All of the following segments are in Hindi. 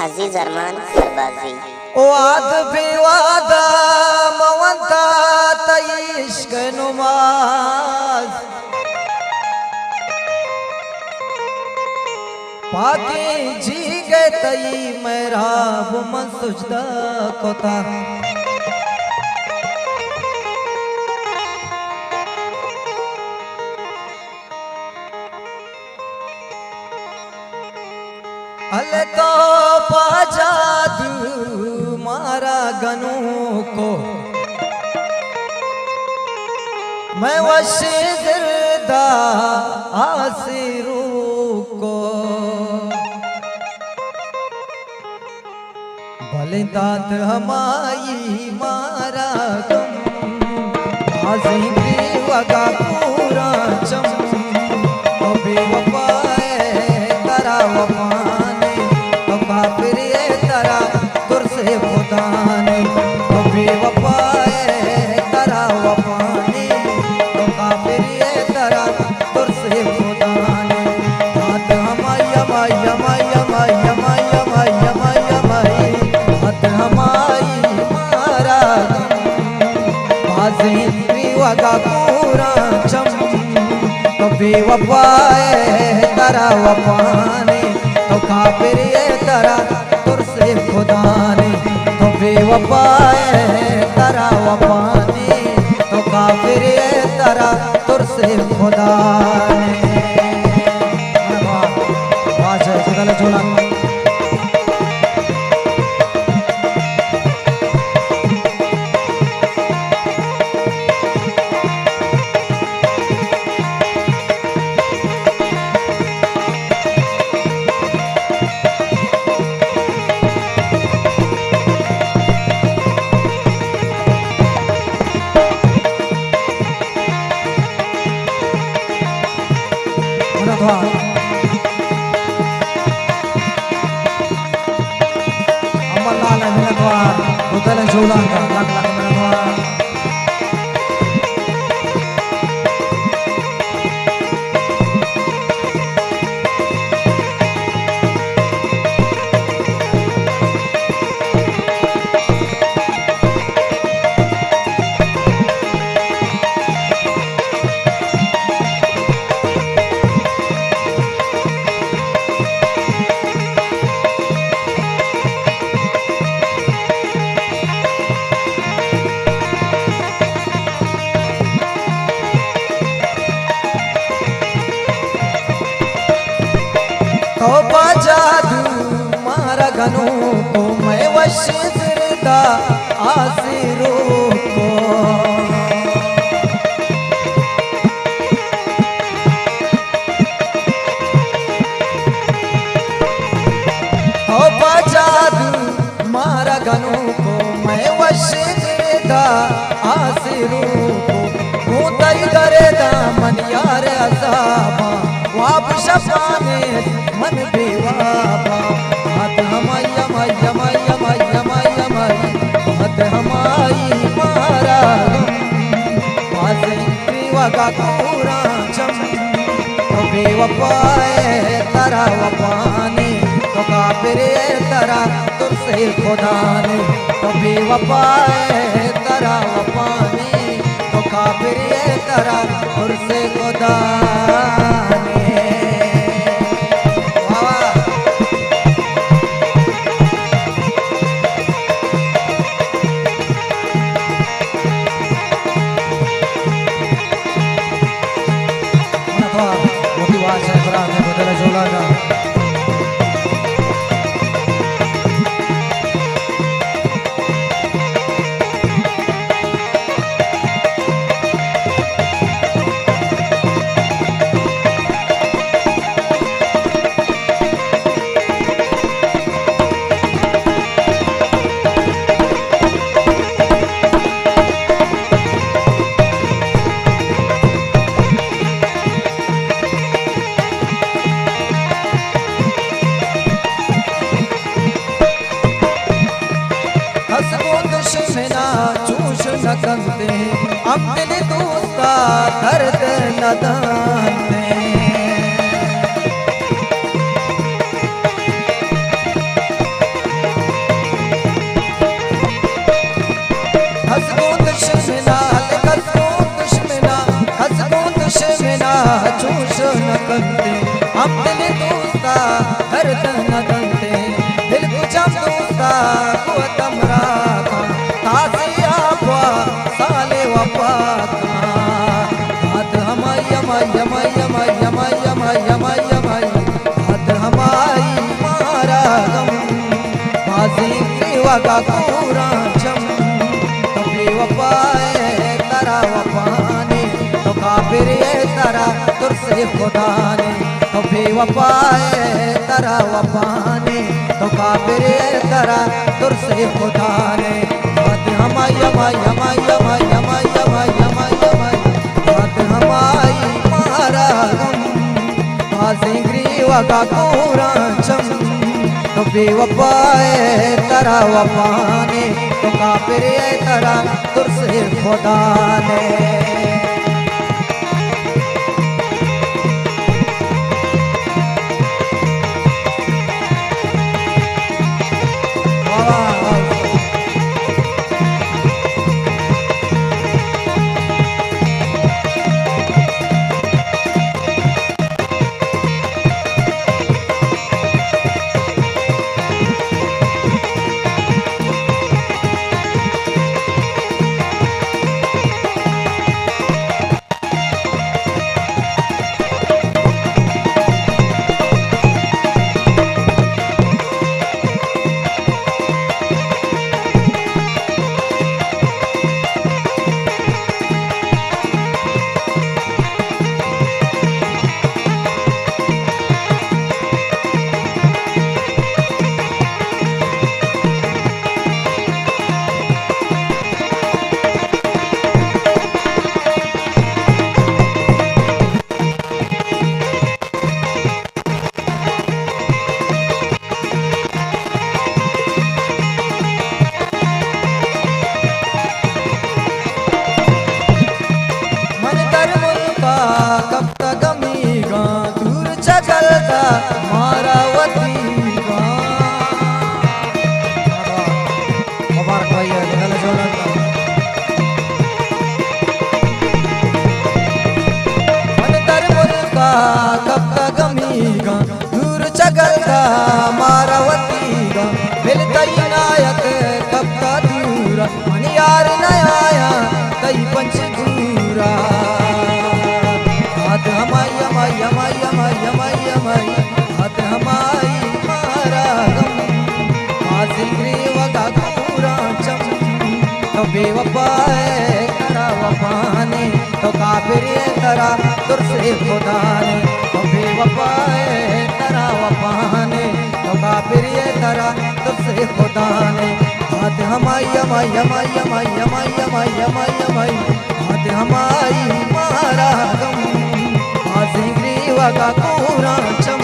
अजीज अरमान सरबाजी वाद विवाद मवंता इश्क नुमाज पाके जी गए तई मेरा वो मन सुजदा कोता अल तो पाजादू मारा गनू को मैं वशी गिरदा आसिरू को भले दात हमारी मारा गम आज़ी वगा पूरा चम तो बेवफाए तरा वफाने तो काफिर तरा तुर से खुदाने तो बेवफाए तरा वफाने तो काफिर तरा तुर से खुदाने हाथ हमारी हमारी हमारी हमारी हमारी हमारी हमारी हमारी हाथ हमारी मारा बाज़ी वगा पूरा चम तो बेवफाए तरा वफाने तो काफिर तरा तुर से खुदाने तो बेवफाए तरा वफाने तो काफिर तरा तुर से खुदाने तौबा जादू मारा गनू को मैं वशी गिरदा आसिरू को तौबा जादू मारा गनू को मैं वशी गिरदा आसिरू को हूँ तई दरेदा मन यार अज़ाबा वाप शफाने मन बेवाबा हाथ हमारी हमारी हमारी हमारी हमारी हमारी हाथ हमारी मारा वाज़ी वगा पूरा चम तो बेवफाए तरा वफाने तो काफिर तरा तुर से खुदाने तो बेवफाए तरा वफाने तो काफिर तरा तुर से खुदाने सकते हम दिल दोस्ता दर्द नदान में छूश न कंते हम दिल दोस्ता हरदन न दंते दिल तुझा दोस्ता कुतम राखा तासिया पा साले वफा हाथ हमाई हमाई हमाई हमाई हमाई हमाई हमाई हमाई हाथ हमाई मारा गम बाजी क्रिवा का पूरा चम तभी वफाए तरा वफाने तो काफिर ये तरा तुरसे खुदा ने तो बेवफाए तरा वफाने तो काफिर ये तरा तुरसे खुदा ने हाथ हमाई हमाई हमाई हमाई हमाई हमाई हमाई हमाई हाथ हमाई मारा गम बाजी ग्रीवा का पूरा चम तो बेवफाए तरा वफाने तो काफिर ये तरा तुरसे खुदा ने कब तक गमीगा दूर चलता मारावती कब तक गमीगा दूर चलता मारावती मिलता नायक कब तक दूर मन यार नया कई पंचूरा हाथ हमाई हमाई हमाई हमाई हमाई हमाई हाथ हमाई मारा गम बाजी ग्रीवा का पूरा चम तो बेवफाए तरा वफाने तो काफिर ये तरा तुरसे खुदा ने तो बेवफाए तरा वफाने तो काफिर ये तरा तुरसे खुदा ने हाथ हमाई हमाई हमाई हमाई हमाई हमाई हमाई हमाई हाथ हमाई मारा गम ग्रीवा का पूरा चम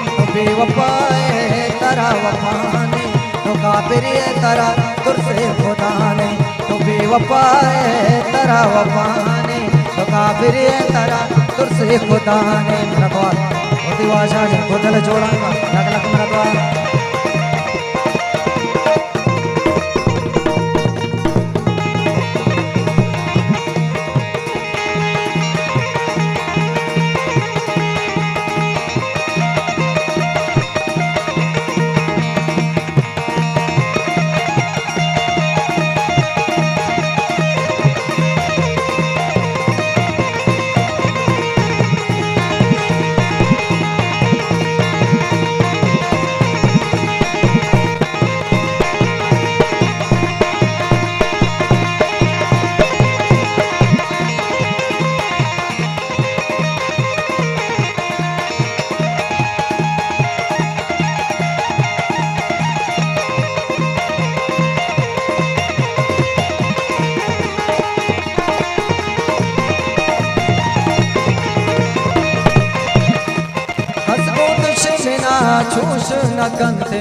तो बेवफाए तरा वफाने तो काफिर ये तरा तुरसे खुदा ने तो बेवफाए तरा वफाने तो काफिर ये तरा तुरसे खुदा ने मेरा द्वार होती वाजा को दिल जोड़ांगा लग लग मेरा द्वार छूश न कंते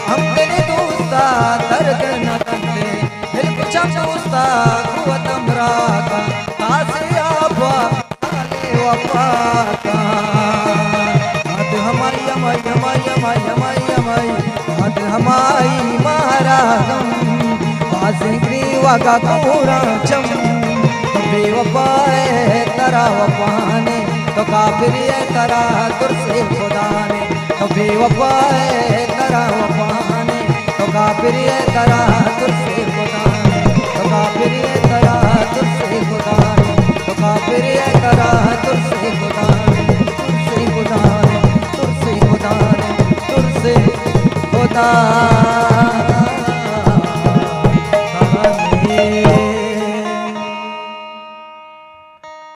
हम दिल दोस्ता दर्द न कंते दिल कुछ दोस्ता कुवत मराका आसिया बा आले वफा का हाथ हमारी हमारी हमारी हमारी हमारी हमारी हाथ हमारी मारा गम बाजी ग्रीवा का पूरा चम बेवफा है तेरा वफा ने तो काफिर है तेरा तुरसे खुदा ने तो बेवफा है तेरा वफा ने तो काफिर है तेरा तुरसे खुदा ने तो काफिर है तेरा तुरसे खुदा ने तो काफिर है तेरा तुरसे खुदा ने तुरसे खुदा ने तुरसे खुदा ने तुरसे खुदा